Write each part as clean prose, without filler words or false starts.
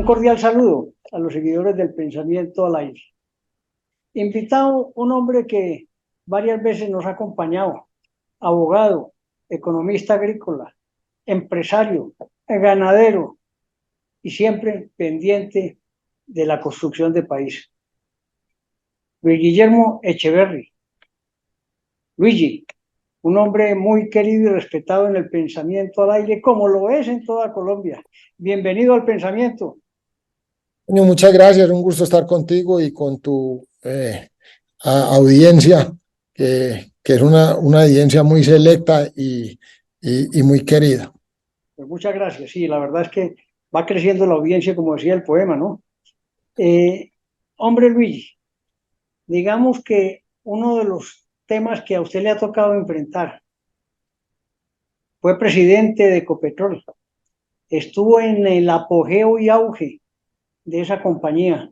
cordial saludo a los seguidores del Pensamiento al Aire. Invitado un hombre que varias veces nos ha acompañado, abogado, economista agrícola, empresario, ganadero y siempre pendiente de la construcción de país. Luis Guillermo Echeverry. Luigi, un hombre muy querido y respetado en el Pensamiento al Aire, como lo es en toda Colombia. Bienvenido al Pensamiento. Muchas gracias, un gusto estar contigo y con tu audiencia, que es una audiencia muy selecta y muy querida. Pues muchas gracias. Sí, la verdad es que va creciendo la audiencia, como decía el poema, ¿no? Hombre Luigi, digamos que uno de los temas que a usted le ha tocado enfrentar fue presidente de Ecopetrol. Estuvo en el apogeo y auge de esa compañía,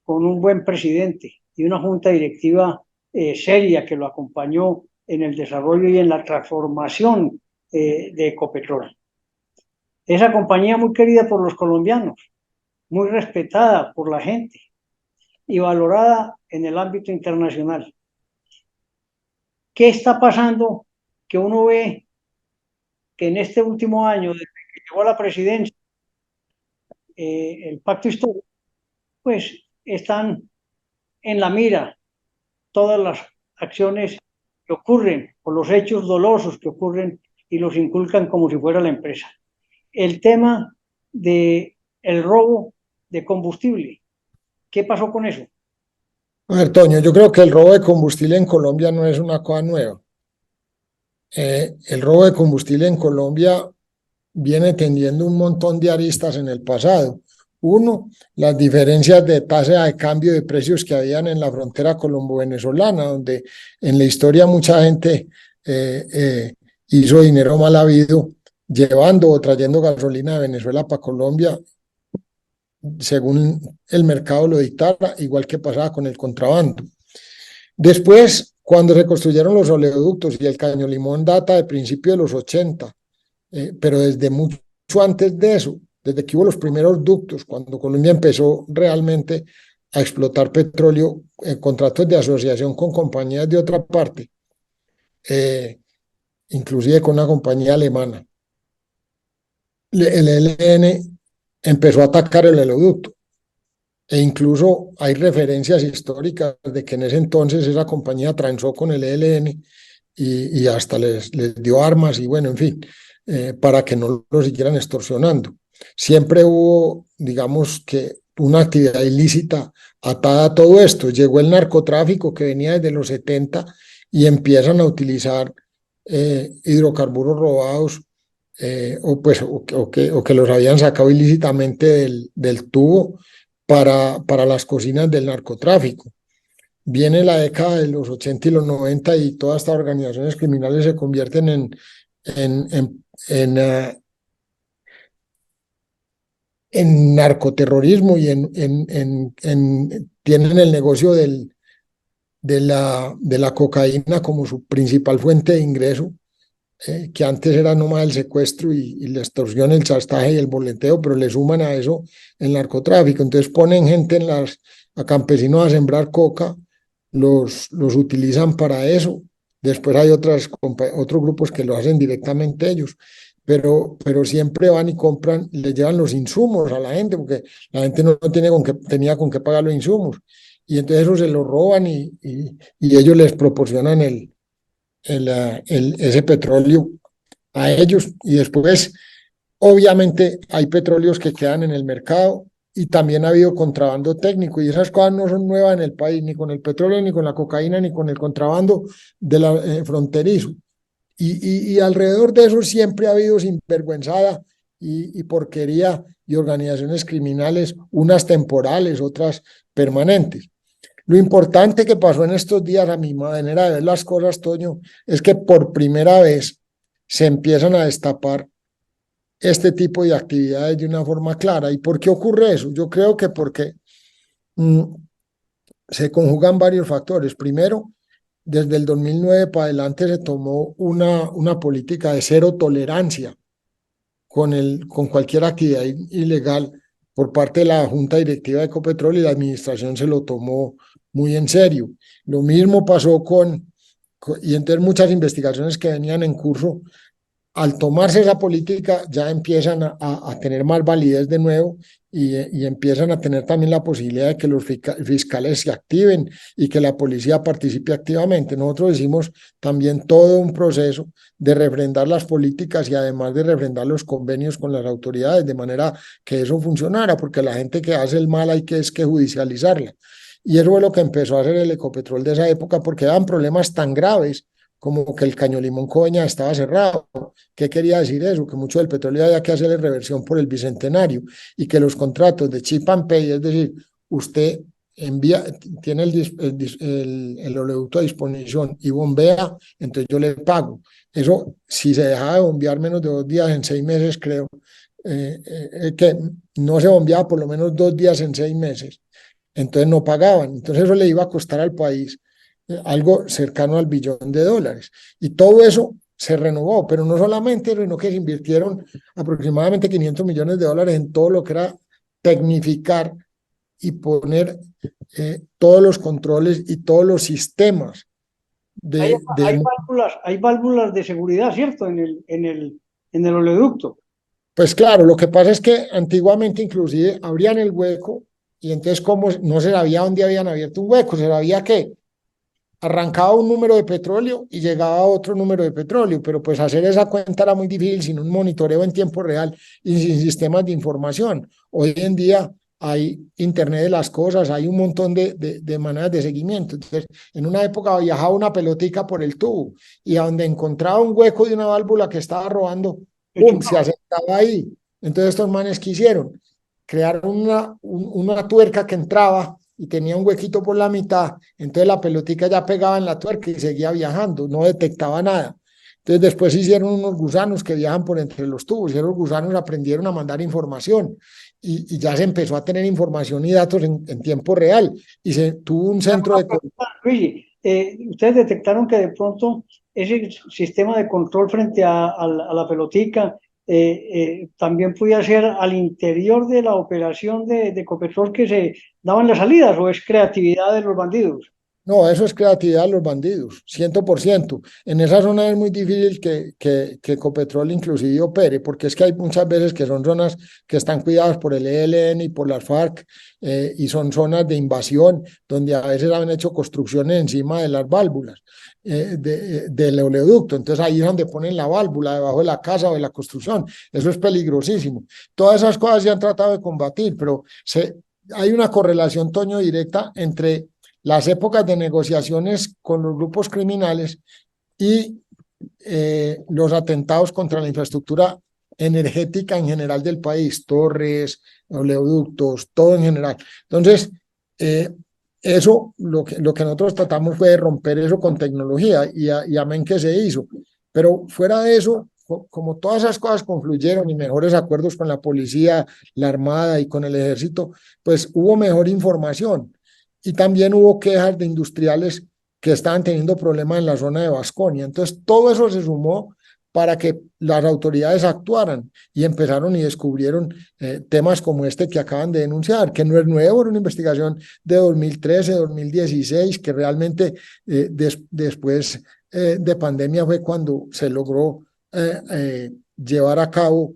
con un buen presidente y una junta directiva seria que lo acompañó en el desarrollo y en la transformación de Ecopetrol. Esa compañía muy querida por los colombianos, muy respetada por la gente y valorada en el ámbito internacional. ¿Qué está pasando? Que uno ve que en este último año, desde que llegó a la presidencia, el pacto histórico, pues están en la mira todas las acciones que ocurren o los hechos dolosos que ocurren y los inculcan como si fuera la empresa. El tema de el robo de combustible, ¿qué pasó con eso? A ver, Toño, yo creo que el robo de combustible en Colombia no es una cosa nueva. El robo de combustible en Colombia viene teniendo un montón de aristas en el pasado. Uno, las diferencias de tasa de cambio de precios que habían en la frontera colombo-venezolana, donde en la historia mucha gente hizo dinero mal habido llevando o trayendo gasolina de Venezuela para Colombia, según el mercado lo dictara, igual que pasaba con el contrabando. Después, cuando se construyeron los oleoductos, y el Caño Limón data de principios de los 80, pero desde mucho antes de eso, desde que hubo los primeros ductos, cuando Colombia empezó realmente a explotar petróleo, contratos de asociación con compañías de otra parte, inclusive con una compañía alemana. El ELN empezó a atacar el oleoducto, e incluso hay referencias históricas de que en ese entonces esa compañía transó con el ELN y hasta les dio armas y bueno, en fin, para que no lo siguieran extorsionando. Siempre hubo, digamos, que una actividad ilícita atada a todo esto. Llegó el narcotráfico que venía desde los 70 y empiezan a utilizar hidrocarburos robados o que los habían sacado ilícitamente del tubo para las cocinas del narcotráfico. Viene la década de los 80 y los 90 y todas estas organizaciones criminales se convierten en narcoterrorismo y tienen el negocio de la cocaína como su principal fuente de ingreso, que antes era nomás el secuestro y la extorsión, el chastaje y el boleteo, pero le suman a eso el narcotráfico. Entonces ponen gente a campesinos a sembrar coca, los utilizan para eso. Después hay otros grupos que lo hacen directamente ellos, pero siempre van y compran, le llevan los insumos a la gente, porque la gente no tenía con qué pagar los insumos. Y entonces eso se lo roban y ellos les proporcionan ese petróleo a ellos. Y después, obviamente, hay petróleos que quedan en el mercado y también ha habido contrabando técnico, y esas cosas no son nuevas en el país, ni con el petróleo, ni con la cocaína, ni con el contrabando fronterizo. Y alrededor de eso siempre ha habido sinvergüenzada y porquería y organizaciones criminales, unas temporales, otras permanentes. Lo importante que pasó en estos días, a mi manera de ver las cosas, Toño, es que por primera vez se empiezan a destapar este tipo de actividades de una forma clara. ¿Y por qué ocurre eso? Yo creo que porque se conjugan varios factores. Primero, desde el 2009 para adelante se tomó una política de cero tolerancia con cualquier actividad ilegal por parte de la Junta Directiva de Ecopetrol y la administración se lo tomó muy en serio. Lo mismo pasó y entonces muchas investigaciones que venían en curso, al tomarse esa política ya empiezan a tener más validez de nuevo y empiezan a tener también la posibilidad de que los fiscales se activen y que la policía participe activamente. Nosotros hicimos también todo un proceso de refrendar las políticas y además de refrendar los convenios con las autoridades, de manera que eso funcionara, porque la gente que hace el mal hay que judicializarla. Y eso fue lo que empezó a hacer el Ecopetrol de esa época, porque daban problemas tan graves como que el Caño Limón Coveñas estaba cerrado. ¿Qué quería decir eso? Que mucho del petróleo había que hacerle reversión por el bicentenario y que los contratos de chip and pay, es decir, usted tiene el oleoducto a disposición y bombea, entonces yo le pago. Eso, si se dejaba de bombear menos de 2 días en 6 meses, creo, que no se bombeaba por lo menos 2 días en 6 meses, entonces no pagaban. Entonces eso le iba a costar al país algo cercano al $1.000.000.000. Y todo eso se renovó, pero no solamente, sino que se invirtieron aproximadamente $500 millones en todo lo que era tecnificar y poner todos los controles y todos los sistemas hay válvulas de seguridad, ¿cierto? En el oleoducto. Pues claro, lo que pasa es que antiguamente inclusive abrían el hueco y entonces como no se sabía dónde habían abierto un hueco, se sabía que arrancaba un número de petróleo y llegaba otro número de petróleo, pero pues hacer esa cuenta era muy difícil sin un monitoreo en tiempo real y sin sistemas de información. Hoy en día hay Internet de las cosas, hay un montón de maneras de seguimiento. Entonces, en una época viajaba una pelotica por el tubo y a donde encontraba un hueco de una válvula que estaba robando, ¡pum!, se acercaba ahí. Entonces estos manes quisieron crear una tuerca que entraba y tenía un huequito por la mitad, entonces la pelotica ya pegaba en la tuerca y seguía viajando, no detectaba nada. Entonces después hicieron unos gusanos que viajan por entre los tubos y esos gusanos aprendieron a mandar información y ya se empezó a tener información y datos en tiempo real y se tuvo un centro de... Luigi, ustedes detectaron que de pronto ese sistema de control frente a la pelotica también podía ser al interior de la operación de Ecopetrol que se daban las salidas, o es creatividad de los bandidos. No, eso es creatividad de los bandidos, 100%. En esa zona es muy difícil que Ecopetrol inclusive opere, porque es que hay muchas veces que son zonas que están cuidadas por el ELN y por las FARC, y son zonas de invasión, donde a veces han hecho construcciones encima de las válvulas del oleoducto. Entonces ahí es donde ponen la válvula, debajo de la casa o de la construcción. Eso es peligrosísimo. Todas esas cosas se han tratado de combatir, pero hay una correlación, Toño, directa entre las épocas de negociaciones con los grupos criminales y los atentados contra la infraestructura energética en general del país, torres, oleoductos, todo en general. Entonces, eso, lo que nosotros tratamos fue de romper eso con tecnología y amén que se hizo. Pero fuera de eso, como todas esas cosas confluyeron y mejores acuerdos con la policía, la armada y con el ejército, pues hubo mejor información. Y también hubo quejas de industriales que estaban teniendo problemas en la zona de Vasconia. Entonces, todo eso se sumó para que las autoridades actuaran y empezaron y descubrieron temas como este que acaban de denunciar, que no es nuevo, era una investigación de 2013, 2016, que realmente después de pandemia fue cuando se logró llevar a cabo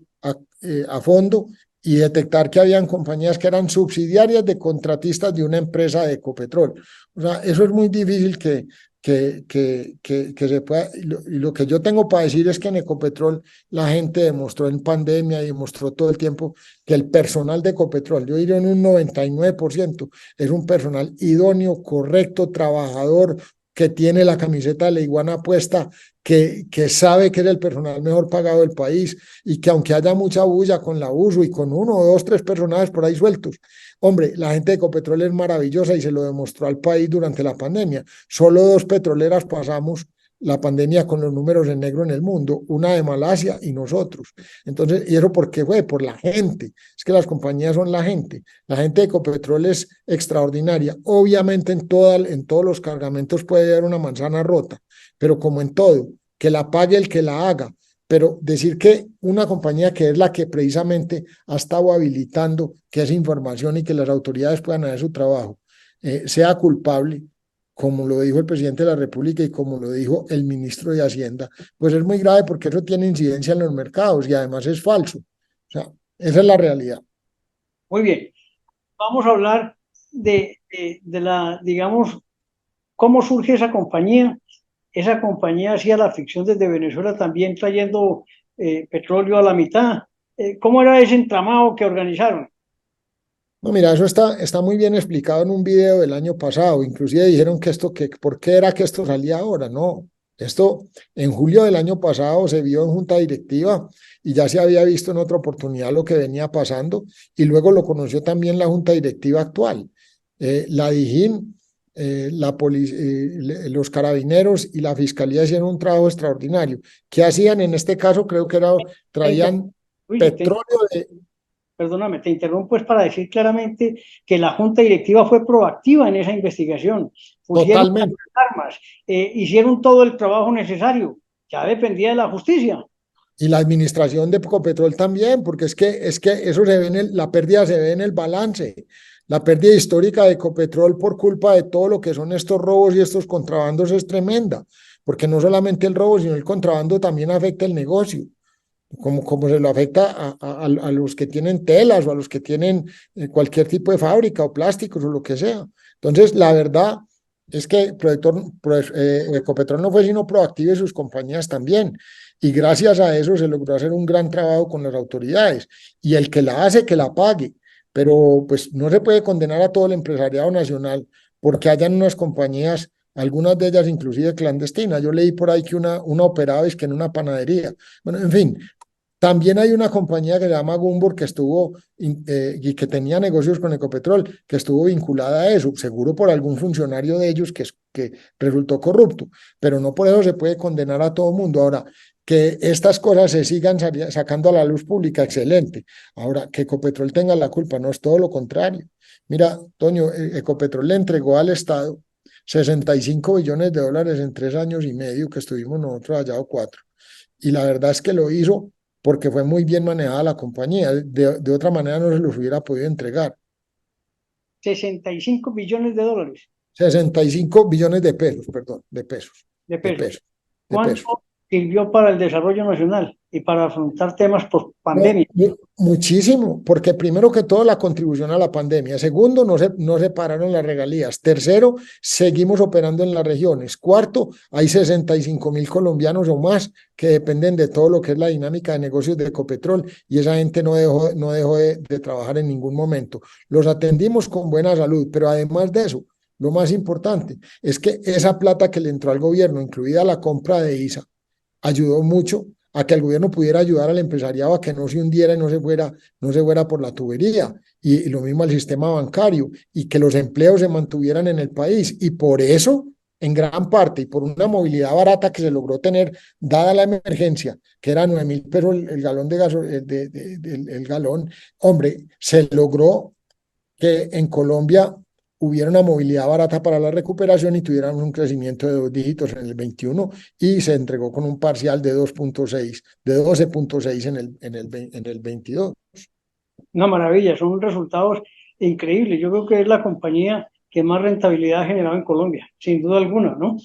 a fondo y detectar que habían compañías que eran subsidiarias de contratistas de una empresa de Ecopetrol. O sea, eso es muy difícil que se pueda. Y lo que yo tengo para decir es que en Ecopetrol la gente demostró en pandemia y demostró todo el tiempo que el personal de Ecopetrol, yo diría en un 99%, es un personal idóneo, correcto, trabajador, que tiene la camiseta de la iguana puesta, que sabe que es el personal mejor pagado del país y que aunque haya mucha bulla con la uso y con 1, 2, 3 personajes por ahí sueltos, hombre, la gente de Ecopetrol es maravillosa y se lo demostró al país durante la pandemia. Solo 2 petroleras pasamos la pandemia con los números en negro en el mundo, una de Malasia y nosotros. Entonces, ¿y eso por qué fue? Por la gente. Es que las compañías son la gente. La gente de Ecopetrol es extraordinaria. Obviamente en todos los cargamentos puede haber una manzana rota, pero como en todo, que la pague el que la haga. pero decir que una compañía que es la que precisamente ha estado habilitando que esa información y que las autoridades puedan hacer su trabajo sea culpable, como lo dijo el presidente de la República y como lo dijo el ministro de Hacienda, pues es muy grave porque eso tiene incidencia en los mercados y además es falso. O sea, esa es la realidad. Muy bien, vamos a hablar de la, digamos, cómo surge esa compañía. Esa compañía hacía la ficción desde Venezuela también trayendo petróleo a la mitad. ¿Cómo era ese entramado que organizaron? No, mira, eso está muy bien explicado en un video del año pasado. Inclusive dijeron que ¿por qué era que esto salía ahora? No, esto en julio del año pasado se vio en junta directiva y ya se había visto en otra oportunidad lo que venía pasando y luego lo conoció también la junta directiva actual. La DIJÍN, los carabineros y la fiscalía hicieron un trabajo extraordinario. ¿Qué hacían en este caso? Creo que era, traían Luigi, petróleo de... perdóname, te interrumpo, es para decir claramente que la junta directiva fue proactiva en esa investigación. Pusieron las Totalmente. armas, hicieron todo el trabajo necesario. Ya dependía de la justicia. Y la administración de Ecopetrol también, porque es que eso se ve la pérdida se ve en el balance. La pérdida histórica de Ecopetrol por culpa de todo lo que son estos robos y estos contrabandos es tremenda, porque no solamente el robo, sino el contrabando también afecta el negocio, como se lo afecta a los que tienen telas o a los que tienen cualquier tipo de fábrica o plásticos o lo que sea. Entonces, la verdad es que Ecopetrol no fue sino proactivo y sus compañías también. Y gracias a eso se logró hacer un gran trabajo con las autoridades. Y el que la hace, que la pague. Pero pues no se puede condenar a todo el empresariado nacional porque hayan unas compañías, algunas de ellas inclusive clandestinas. Yo leí por ahí que una operaba es que en una panadería. Bueno, en fin, también hay una compañía que se llama Gumbor que estuvo y que tenía negocios con Ecopetrol, que estuvo vinculada a eso, seguro por algún funcionario de ellos que resultó corrupto, pero no por eso se puede condenar a todo el mundo. Ahora, que estas cosas se sigan sacando a la luz pública, excelente. Ahora, que Ecopetrol tenga la culpa, no es todo lo contrario. Mira, Toño, Ecopetrol le entregó al Estado 65 billones de dólares en 3 años y medio que estuvimos nosotros allá o 4. Y la verdad es que lo hizo porque fue muy bien manejada la compañía. De otra manera no se los hubiera podido entregar. 65 billones de dólares 65 billones de pesos, perdón, de de pesos. pesos, de pesos. ¿Cuánto sirvió para el desarrollo nacional y para afrontar temas post No, pandemia? muchísimo, porque primero que todo la contribución a la pandemia, segundo, no se pararon las regalías, tercero, seguimos operando en las regiones, cuarto, hay 65.000 colombianos o más que dependen de todo lo que es la dinámica de negocios de Ecopetrol y esa gente no dejó de trabajar en ningún momento. Los atendimos con buena salud, pero además de eso, lo más importante es que esa plata que le entró al gobierno, incluida la compra de ISA, ayudó mucho a que el gobierno pudiera ayudar al empresariado a que no se hundiera y no se fuera por la tubería. Y lo mismo al sistema bancario y que los empleos se mantuvieran en el país. Y por eso, en gran parte, y por una movilidad barata que se logró tener, dada la emergencia, que era 9.000 pesos el galón el galón, hombre, se logró que en Colombia hubiera una movilidad barata para la recuperación y tuviéramos un crecimiento de 2 dígitos en el 21 y se entregó con un parcial de 2.6, de 12.6 en el 22. Una maravilla, son resultados increíbles. Yo creo que es la compañía que más rentabilidad ha generado en Colombia, sin duda alguna, ¿no?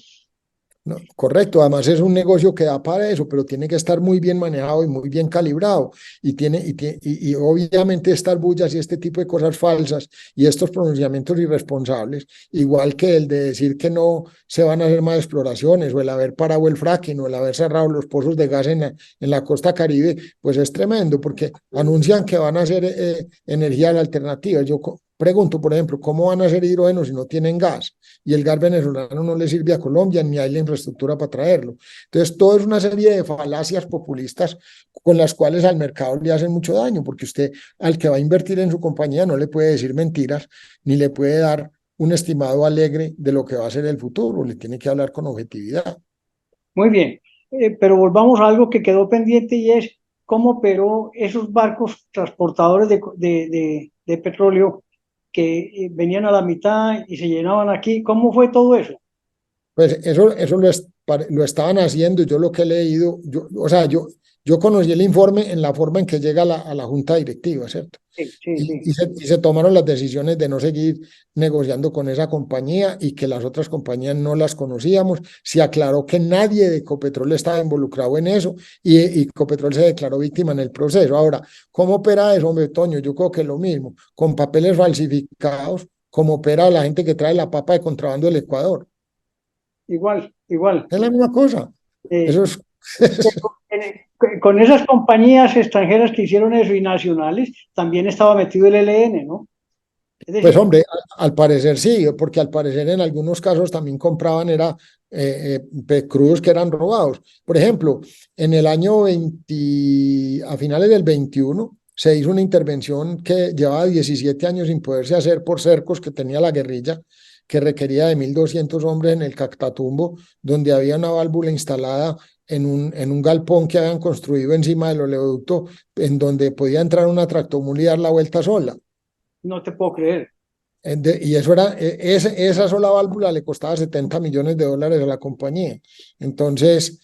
No, correcto, además es un negocio que da para eso, pero tiene que estar muy bien manejado y muy bien calibrado. Y obviamente estas bullas y este tipo de cosas falsas y estos pronunciamientos irresponsables, igual que el de decir que no se van a hacer más exploraciones, o el haber parado el fracking, o el haber cerrado los pozos de gas en la costa Caribe, pues es tremendo, porque anuncian que van a hacer energías alternativas. Yo pregunto, por ejemplo, ¿cómo van a hacer hidrógeno si no tienen gas? Y el gas venezolano no le sirve a Colombia ni hay la infraestructura para traerlo. Entonces, todo es una serie de falacias populistas con las cuales al mercado le hacen mucho daño, porque usted al que va a invertir en su compañía no le puede decir mentiras, ni le puede dar un estimado alegre de lo que va a ser el futuro, le tiene que hablar con objetividad. Muy bien, pero volvamos a algo que quedó pendiente y es cómo operó esos barcos transportadores de petróleo que venían a la mitad y se llenaban aquí. ¿Cómo fue todo eso? Pues eso lo estaban haciendo, yo lo que he leído, o sea, Yo conocí el informe en la forma en que llega a la junta directiva, ¿cierto? Sí, sí, sí. Y se tomaron las decisiones de no seguir negociando con esa compañía y que las otras compañías no las conocíamos. Se aclaró que nadie de Ecopetrol estaba involucrado en eso y Ecopetrol se declaró víctima en el proceso. Ahora, ¿cómo opera eso, hombre, Toño? Yo creo que es lo mismo, con papeles falsificados, como opera la gente que trae la papa de contrabando del Ecuador. Igual, igual. Es la misma cosa. Eh, Eso es. con esas compañías extranjeras que hicieron eso y nacionales, también estaba metido el ELN, ¿no? Es Pues decir, hombre, al parecer sí, porque al parecer en algunos casos también compraban era crudos que eran robados. Por ejemplo, en el año 20, a finales del 21, se hizo una intervención que llevaba 17 años sin poderse hacer por cercos que tenía la guerrilla, que requería de 1.200 hombres en el Cactatumbo, donde había una válvula instalada en un galpón que habían construido encima del oleoducto, en donde podía entrar una tractomula y dar la vuelta sola. no te puedo creer. Y eso era, esa sola válvula le costaba 70 millones de dólares a la compañía. Entonces,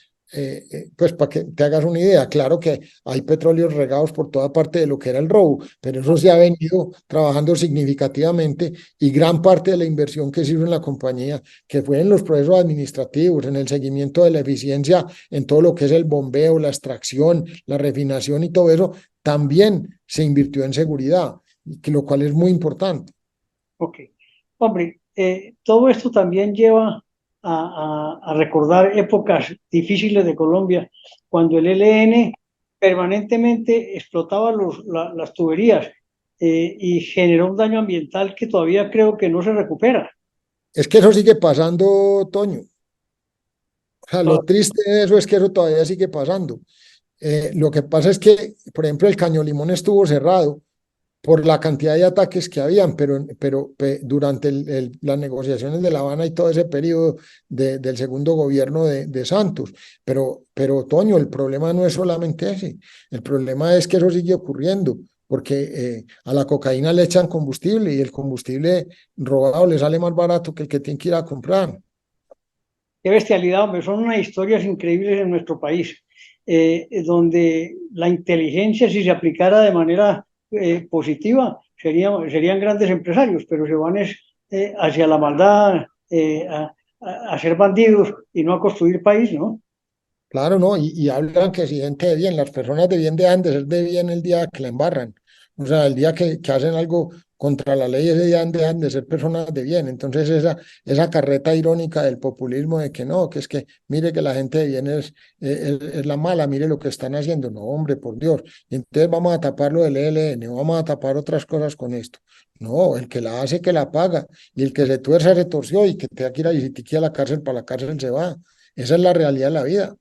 pues para que te hagas una idea, claro que hay petróleos regados por toda parte de lo que era el robo, pero eso se ha venido trabajando significativamente y gran parte de la inversión que se hizo en la compañía, que fue en los procesos administrativos, en el seguimiento de la eficiencia, en todo lo que es el bombeo, la extracción, la refinación y todo eso, también se invirtió en seguridad, lo cual es muy importante. Ok. Hombre, todo esto también lleva a recordar épocas difíciles de Colombia, cuando el ELN permanentemente explotaba las tuberías y generó un daño ambiental que todavía creo que no se recupera. Es que eso sigue pasando, Toño. O sea, lo To- triste de eso es que eso todavía sigue pasando. Lo que pasa es que, por ejemplo, el Caño Limón estuvo cerrado por la cantidad de ataques que habían, pero durante las negociaciones de La Habana y todo ese periodo del segundo gobierno de Santos. Pero, Toño, el problema no es solamente ese. El problema es que eso sigue ocurriendo, porque a la cocaína le echan combustible y el combustible robado le sale más barato que el que tiene que ir a comprar. Qué bestialidad, hombre, son unas historias increíbles en nuestro país, donde la inteligencia, si se aplicara de manera positiva, serían grandes empresarios, pero se van hacia la maldad, a ser bandidos y no a construir país, ¿no? Claro, ¿no? Y hablan que si gente de bien, las personas de bien dejan de ser de bien el día que la embarran. O sea, el día que hacen algo contra la ley, ese día dejan de ser personas de bien. Entonces, esa carreta irónica del populismo de que no, que es que mire que la gente de bien es la mala, mire lo que están haciendo. No, hombre, por Dios. Y entonces vamos a tapar lo del ELN, vamos a tapar otras cosas con esto. No, el que la hace, que la paga. Y el que se tuerza, se torció y que te que ir a, y si te quiere a la cárcel, para la cárcel se va. Esa es la realidad de la vida.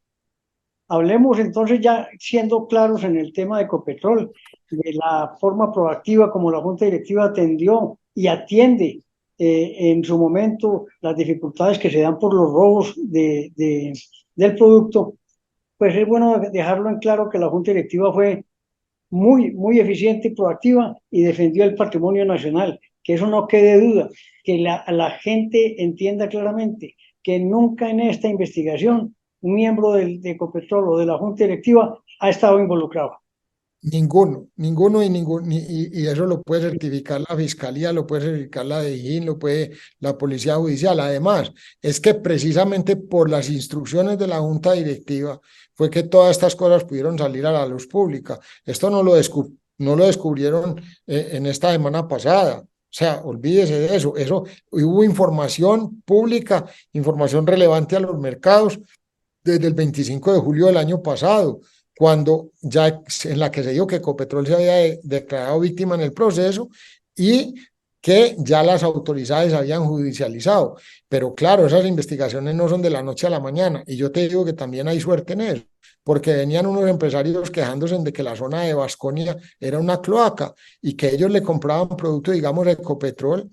Hablemos entonces ya siendo claros en el tema de Ecopetrol, de la forma proactiva como la Junta Directiva atendió y atiende en su momento las dificultades que se dan por los robos del producto, pues es bueno dejarlo en claro que la Junta Directiva fue muy, muy eficiente y proactiva y defendió el patrimonio nacional, que eso no quede duda, que la gente entienda claramente que nunca en esta investigación un miembro de Ecopetrol o de la Junta Directiva ha estado involucrado. Ninguno, ninguno y ninguno, y eso lo puede certificar la fiscalía, lo puede certificar la DIJÍN, lo puede la policía judicial. Además, es que precisamente por las instrucciones de la junta directiva fue que todas estas cosas pudieron salir a la luz pública. Esto no lo descubrieron en esta semana pasada. O sea, olvídese de eso. Eso hubo información pública, información relevante a los mercados desde el 25 de julio del año pasado, cuando ya en la que se dijo que Ecopetrol se había declarado víctima en el proceso y que ya las autoridades habían judicializado. Pero claro, esas investigaciones no son de la noche a la mañana. Y yo te digo que también hay suerte en eso, porque venían unos empresarios quejándose de que la zona de Vasconia era una cloaca y que ellos le compraban producto, digamos, de Ecopetrol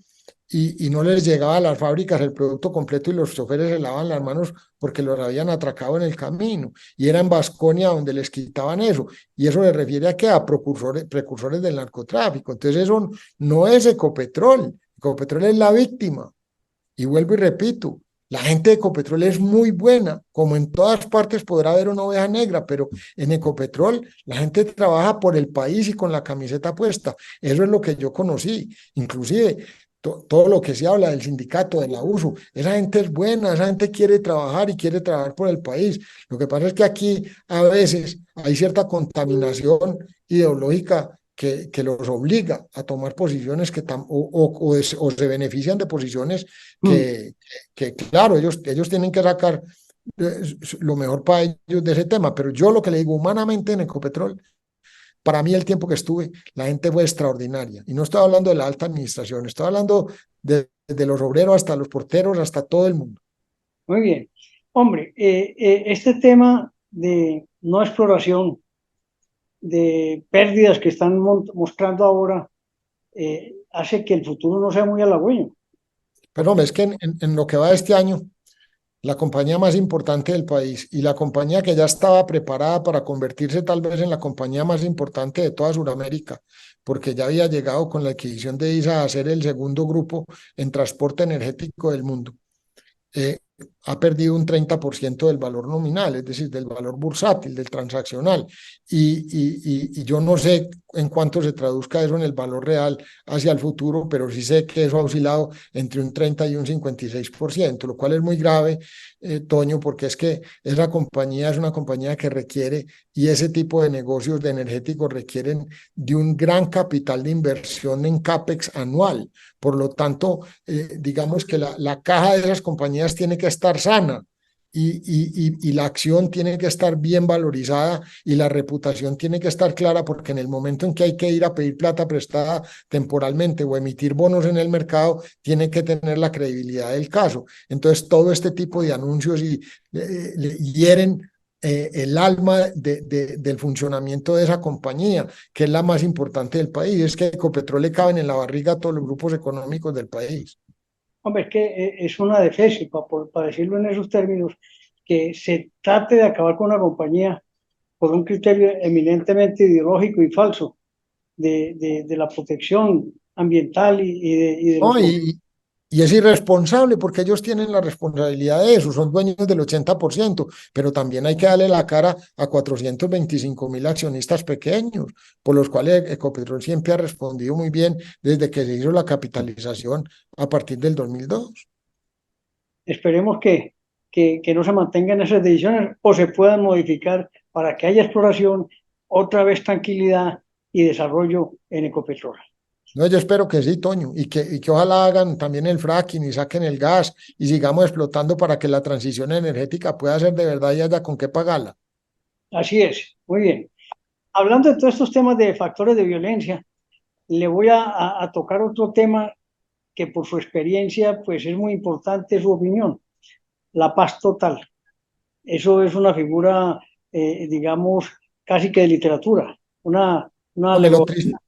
y no les llegaba a las fábricas el producto completo y los choferes se lavaban las manos porque los habían atracado en el camino. Y era en Vasconia donde les quitaban eso. Y eso le refiere a que a precursores del narcotráfico. Entonces eso no es Ecopetrol. Ecopetrol es la víctima. Y vuelvo y repito, La gente de Ecopetrol es muy buena, como en todas partes podrá haber una oveja negra, pero en Ecopetrol la gente trabaja por el país y con la camiseta puesta. Eso es lo que yo conocí. Inclusive todo lo que se habla del sindicato, de la USU, esa gente es buena, esa gente quiere trabajar y quiere trabajar por el país. Lo que pasa es que aquí a veces hay cierta contaminación ideológica que los obliga a tomar posiciones o se benefician de posiciones Mm. que claro, ellos tienen que sacar lo mejor para ellos de ese tema, pero yo lo que le digo humanamente en Ecopetrol, para mí el tiempo que estuve, la gente fue extraordinaria. Y no estoy hablando de la alta administración, estoy hablando de los obreros hasta los porteros, hasta todo el mundo. Muy bien. Hombre, este tema de no exploración, de pérdidas que están mostrando ahora, hace que el futuro no sea muy halagüeño. Pero Porque, hombre, es que en lo que va este año, la compañía más importante del país y la compañía que ya estaba preparada para convertirse tal vez en la compañía más importante de toda Sudamérica, porque ya había llegado con la adquisición de ISA a ser el segundo grupo en transporte energético del mundo. eh, ha perdido un 30% del valor nominal, es decir, del valor bursátil, del transaccional. Y yo no sé en cuánto se traduzca eso en el valor real hacia el futuro, pero sí sé que eso ha oscilado entre un 30 y un 56%, lo cual es muy grave, Toño, porque es que esa compañía es una compañía que requiere, y ese tipo de negocios de energéticos requieren de un gran capital de inversión en CAPEX anual. Por lo tanto, digamos que la caja de esas compañías tiene que estar sana y la acción tiene que estar bien valorizada y la reputación tiene que estar clara, porque en el momento en que hay que ir a pedir plata prestada temporalmente o emitir bonos en el mercado, tiene que tener la credibilidad del caso. Entonces, todo este tipo de anuncios hieren el alma del funcionamiento de esa compañía, que es la más importante del país. Es que Ecopetrol le caben en la barriga a todos los grupos económicos del país. hombre, es que es una defecio, para decirlo en esos términos, que se trate de acabar con una compañía por un criterio eminentemente ideológico y falso de la protección ambiental y de los... ¿No? Y es irresponsable porque ellos tienen la responsabilidad de eso, son dueños del 80%, pero también hay que darle la cara a 425.000 accionistas pequeños, por los cuales Ecopetrol siempre ha respondido muy bien desde que se hizo la capitalización a partir del 2002. Esperemos que no se mantengan esas decisiones o se puedan modificar para que haya exploración, otra vez tranquilidad y desarrollo en Ecopetrol. No, yo espero que sí, Toño, y que ojalá hagan también el fracking y saquen el gas y sigamos explotando para que la transición energética pueda ser de verdad y haya con qué pagarla. Así es, muy bien. Hablando de todos estos temas de factores de violencia, le voy a tocar otro tema que por su experiencia pues es muy importante su opinión, la paz total. Eso es una figura, digamos, casi que de literatura, una Hombre, alegoría.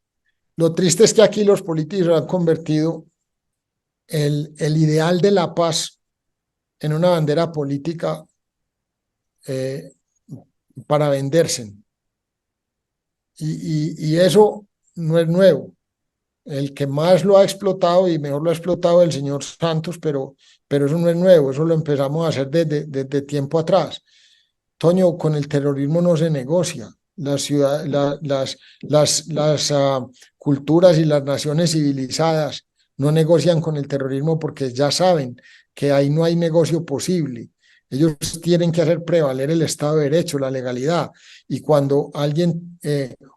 lo triste es que aquí los políticos han convertido el ideal de la paz en una bandera política eh, para venderse. Y eso no es nuevo. El que más lo ha explotado y mejor lo ha explotado el señor Santos, pero eso no es nuevo, eso lo empezamos a hacer desde tiempo atrás. Toño, con el terrorismo no se negocia. Las culturas y las naciones civilizadas no negocian con el terrorismo porque ya saben que ahí no hay negocio posible. Ellos tienen que hacer prevaler el Estado de Derecho, la legalidad. Y cuando alguien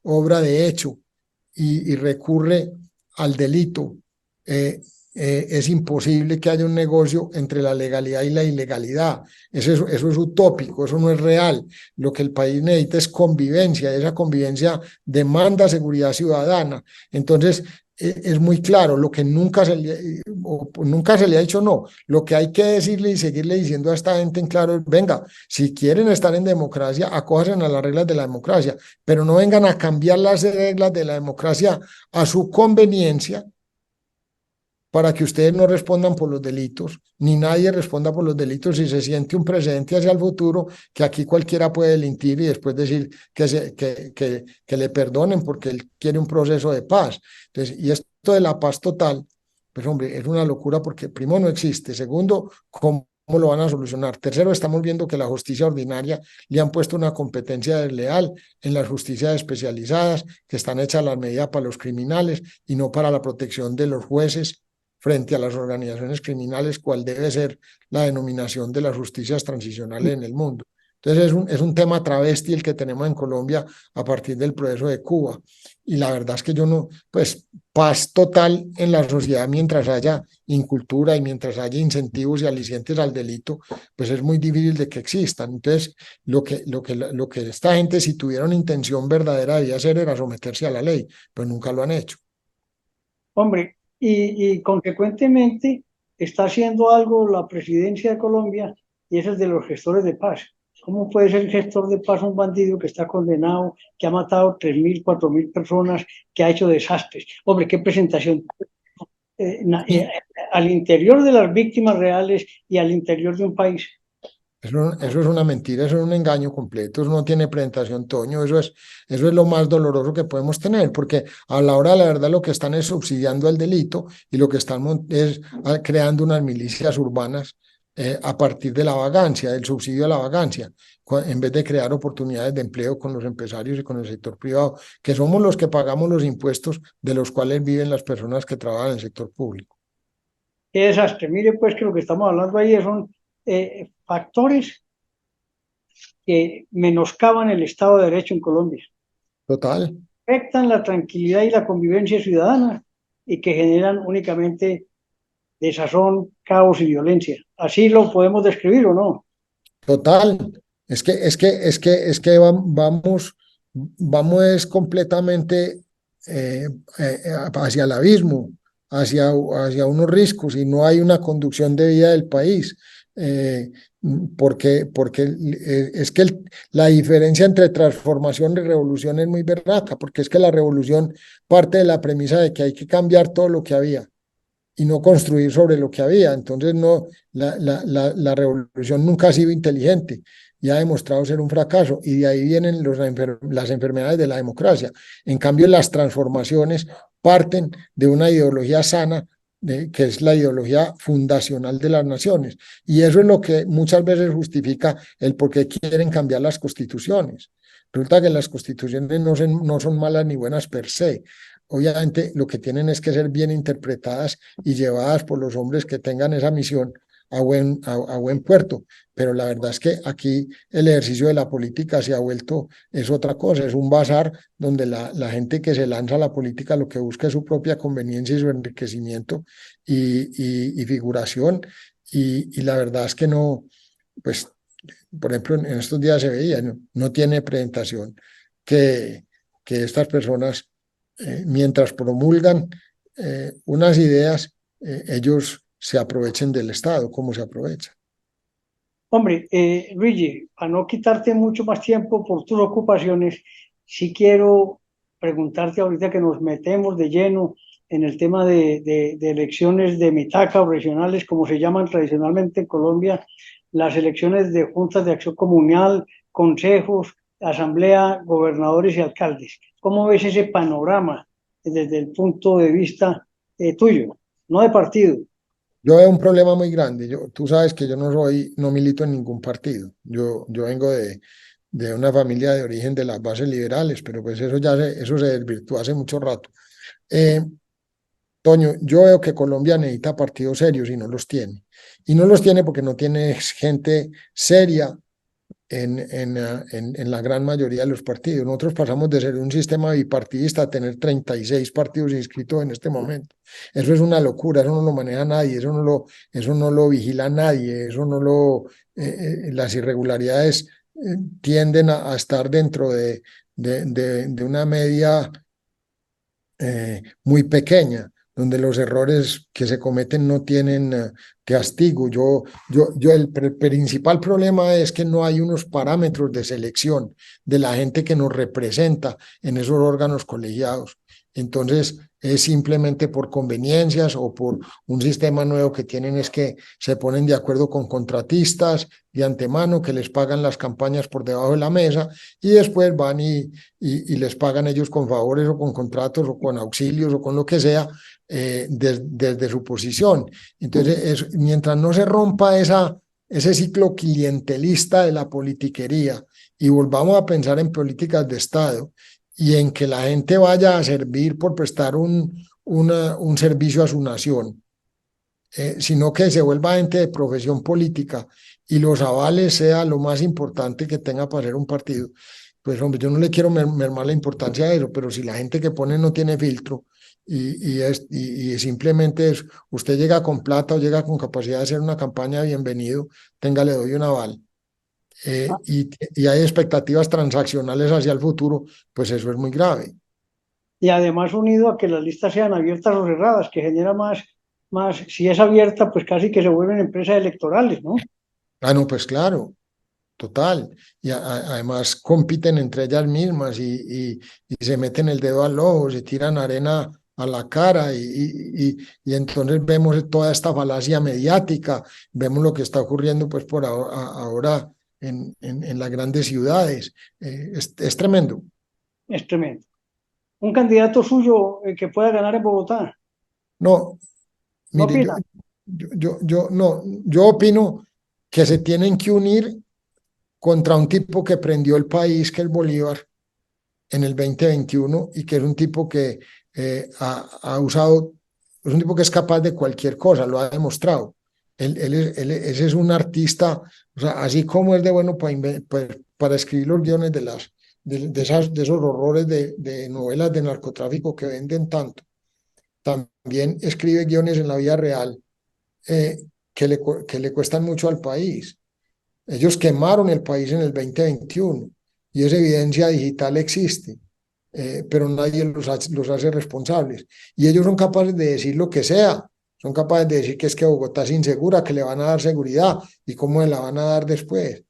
obra de hecho y recurre al delito, eh, es imposible que haya un negocio entre la legalidad y la ilegalidad. Eso es utópico, eso no es real. Lo que el país necesita es convivencia, esa convivencia demanda seguridad ciudadana. Entonces, es muy claro, lo que nunca se le ha dicho no, lo que hay que decirle y seguirle diciendo a esta gente en claro es, venga, si quieren estar en democracia, acójanse a las reglas de la democracia, pero no vengan a cambiar las reglas de la democracia a su conveniencia para que ustedes no respondan por los delitos, ni nadie responda por los delitos si se siente un precedente hacia el futuro, que aquí cualquiera puede delinquir y después decir que le perdonen porque él quiere un proceso de paz. Entonces, y esto de la paz total, pues hombre, es una locura porque primero no existe, segundo, como lo van a solucionar? Tercero, estamos viendo que la justicia ordinaria le han puesto una competencia desleal en las justicias especializadas, que están hechas las medidas para los criminales y no para la protección de los jueces frente a las organizaciones criminales, cual debe ser la denominación de las justicias transicionales en el mundo. Entonces es un tema travesti el que tenemos en Colombia a partir del proceso de Cuba. Y la verdad es que yo no, pues paz total en la sociedad mientras haya incultura y mientras haya incentivos y alicientes al delito, pues es muy difícil de que existan. Entonces, lo que esta gente, si tuviera una intención verdadera, debía hacer era someterse a la ley, pero nunca lo han hecho. Hombre, y consecuentemente está haciendo algo la presidencia de Colombia y es el de los gestores de paz. ¿Cómo puede ser gestor de paz un bandido que está condenado, que ha matado 3.000, 4.000 personas, que ha hecho desastres? Hombre, qué presentación. Eh, eh, al interior de las víctimas reales y al interior de un país. Eso es una mentira, eso es un engaño completo, eso no tiene presentación, Toño, eso es lo más doloroso que podemos tener, porque a la hora de la verdad lo que están es subsidiando el delito y lo que están es creando unas milicias urbanas a partir de la vagancia, del subsidio a la vagancia, en vez de crear oportunidades de empleo con los empresarios y con el sector privado, que somos los que pagamos los impuestos de los cuales viven las personas que trabajan en el sector público. Qué desastre. Mire, pues que lo que estamos hablando ahí son factores que menoscaban el Estado de Derecho en Colombia, Total. afectan la tranquilidad y la convivencia ciudadana y que generan únicamente desazón, caos y violencia. ¿Así lo podemos describir o no? Total, vamos es completamente hacia el abismo, hacia unos riscos y no hay una conducción de vida del país. eh, porque es que la diferencia entre transformación y revolución es muy berraca, porque es que la revolución parte de la premisa de que hay que cambiar todo lo que había y no construir sobre lo que había. Entonces, no, la revolución nunca ha sido inteligente y ha demostrado ser un fracaso. Y de ahí vienen las enfermedades de la democracia. En cambio, las transformaciones parten de una ideología sana, que es la ideología fundacional de las naciones. Y eso es lo que muchas veces justifica el por qué quieren cambiar las constituciones. Resulta que las constituciones no son malas ni buenas per se. Obviamente lo que tienen es que ser bien interpretadas y llevadas por los hombres que tengan esa misión a buen puerto. Pero la verdad es que aquí el ejercicio de la política se ha vuelto, es otra cosa, es un bazar donde la gente que se lanza a la política lo que busca es su propia conveniencia y su enriquecimiento y figuración. Y la verdad es que no, pues, por ejemplo, en estos días se veía, no tiene presentación que, que estas personas mientras promulgan unas ideas, ellos se aprovechen del Estado, como se aprovecha. Hombre, Luigi, para no quitarte mucho más tiempo por tus ocupaciones, sí quiero preguntarte ahorita que nos metemos de lleno en el tema de elecciones de mitaca o regionales, como se llaman tradicionalmente en Colombia, las elecciones de juntas de acción comunal, consejos, asamblea, gobernadores y alcaldes. ¿Cómo ves ese panorama desde el punto de vista tuyo, no de partido? Yo veo un problema muy grande. Tú sabes que yo no milito en ningún partido. Yo vengo de una familia de origen de las bases liberales, pero pues eso se desvirtuó hace mucho rato. Eh, Toño, yo veo que Colombia necesita partidos serios y no los tiene. Y no los tiene porque no tiene gente seria en la gran mayoría de los partidos. Nosotros pasamos de ser un sistema bipartidista a tener 36 partidos inscritos en este momento. Eso es una locura, eso no lo maneja nadie, eso no lo vigila nadie, las irregularidades tienden a estar dentro de una media muy pequeña, donde los errores que se cometen no tienen castigo. El principal problema es que no hay unos parámetros de selección de la gente que nos representa en esos órganos colegiados. Entonces, es simplemente por conveniencias o por un sistema nuevo que tienen, es que se ponen de acuerdo con contratistas de antemano que les pagan las campañas por debajo de la mesa y después van y les pagan ellos con favores o con contratos o con auxilios o con lo que sea desde su posición. Entonces, mientras no se rompa ese ciclo clientelista de la politiquería y volvamos a pensar en políticas de Estado y en que la gente vaya a servir por prestar un servicio a su nación, sino que se vuelva gente de profesión política y los avales sea lo más importante que tenga para ser un partido. Pues hombre, yo no le quiero mermar la importancia de eso, pero si la gente que pone no tiene filtro y simplemente es, usted llega con plata o llega con capacidad de hacer una campaña, bienvenido, tenga, le doy un aval. Y hay expectativas transaccionales hacia el futuro, pues eso es muy grave. Y además unido a que las listas sean abiertas o cerradas, que genera más, si es abierta, pues casi que se vuelven empresas electorales, ¿no? Ah, no, pues claro, total. Y además compiten entre ellas mismas y se meten el dedo al ojo, se tiran arena a la cara y entonces vemos toda esta falacia mediática, vemos lo que está ocurriendo pues por ahora en las grandes ciudades. Es tremendo. Es tremendo. Un candidato suyo que pueda ganar en Bogotá, No, ¿no mire, opina? no, yo opino que se tienen que unir contra un tipo que prendió el país, que es Bolívar, en el 2021 y que es un tipo que ha usado, es un tipo que es capaz de cualquier cosa, lo ha demostrado. Ese es un artista, o sea, así como es de bueno para escribir los guiones de esos horrores de novelas de narcotráfico que venden tanto, también escribe guiones en la vida real eh, que le cuestan mucho al país. Ellos quemaron el país en el 2021 y esa evidencia digital existe, pero nadie los hace responsables. Y ellos son capaces de decir lo que sea, son capaces de decir que es que Bogotá es insegura, que le van a dar seguridad y cómo la van a dar después.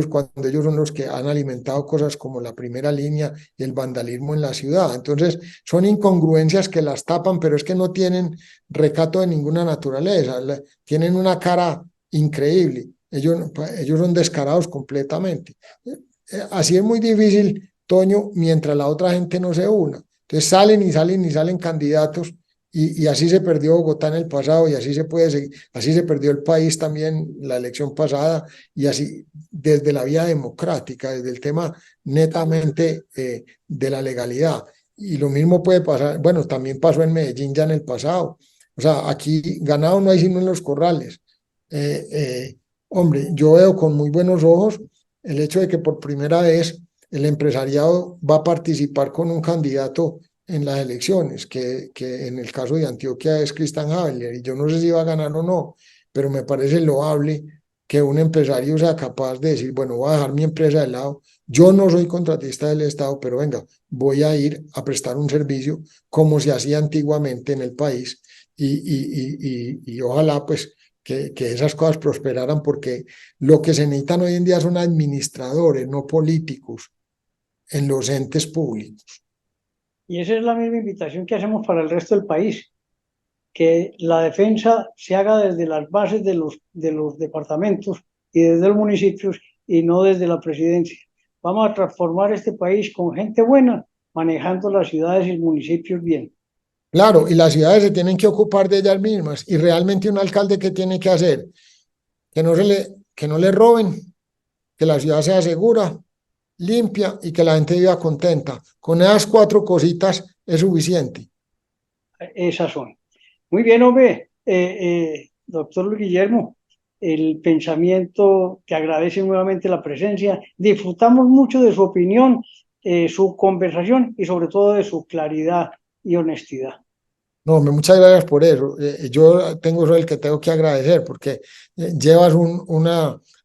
Cuando ellos son los que han alimentado cosas como la primera línea y el vandalismo en la ciudad. Entonces, son incongruencias que las tapan, pero es que no tienen recato de ninguna naturaleza, tienen una cara increíble. Ellos son descarados completamente. Así es muy difícil, Toño, mientras la otra gente no se una. Entonces salen y salen y salen candidatos y así se perdió Bogotá en el pasado y así se puede seguir, así se perdió el país también la elección pasada y así desde la vía democrática, desde el tema netamente de la legalidad. Y lo mismo puede pasar, bueno, también pasó en Medellín ya en el pasado. O sea, aquí ganado no hay sino en los corrales. Eh, eh, Hombre, yo veo con muy buenos ojos el hecho de que por primera vez el empresariado va a participar con un candidato en las elecciones, que en el caso de Antioquia es Christian Habeler, y yo no sé si va a ganar o no, pero me parece loable que un empresario sea capaz de decir, bueno, voy a dejar mi empresa de lado, yo no soy contratista del Estado, pero venga, voy a ir a prestar un servicio como se hacía antiguamente en el país y ojalá pues que esas cosas prosperaran porque lo que se necesitan hoy en día son administradores, no políticos, en los entes públicos. Y esa es la misma invitación que hacemos para el resto del país, que la defensa se haga desde las bases de los departamentos y desde los municipios y no desde la presidencia. Vamos a transformar este país con gente buena, manejando las ciudades y municipios bien. Claro, y las ciudades se tienen que ocupar de ellas mismas. Y realmente un alcalde, ¿qué tiene que hacer? Que no le roben, que la ciudad sea segura, limpia y que la gente viva contenta. Con esas cuatro cositas es suficiente. Esas son. Muy bien, hombre, doctor Luis Guillermo, el pensamiento, te agradece nuevamente la presencia. Disfrutamos mucho de su opinión, su conversación y sobre todo de su claridad y honestidad. No, muchas gracias por eso. Yo tengo eso el que tengo que agradecer porque llevas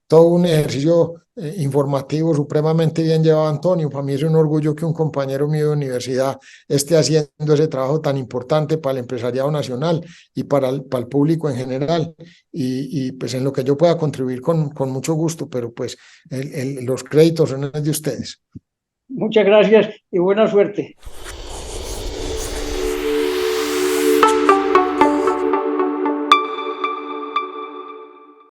todo un ejercicio informativo supremamente bien llevado, Antonio. Para mí es un orgullo que un compañero mío de universidad esté haciendo ese trabajo tan importante para el empresariado nacional y para el público en general. Pues en lo que yo pueda contribuir con mucho gusto, pero pues los créditos son de ustedes. Muchas gracias y buena suerte.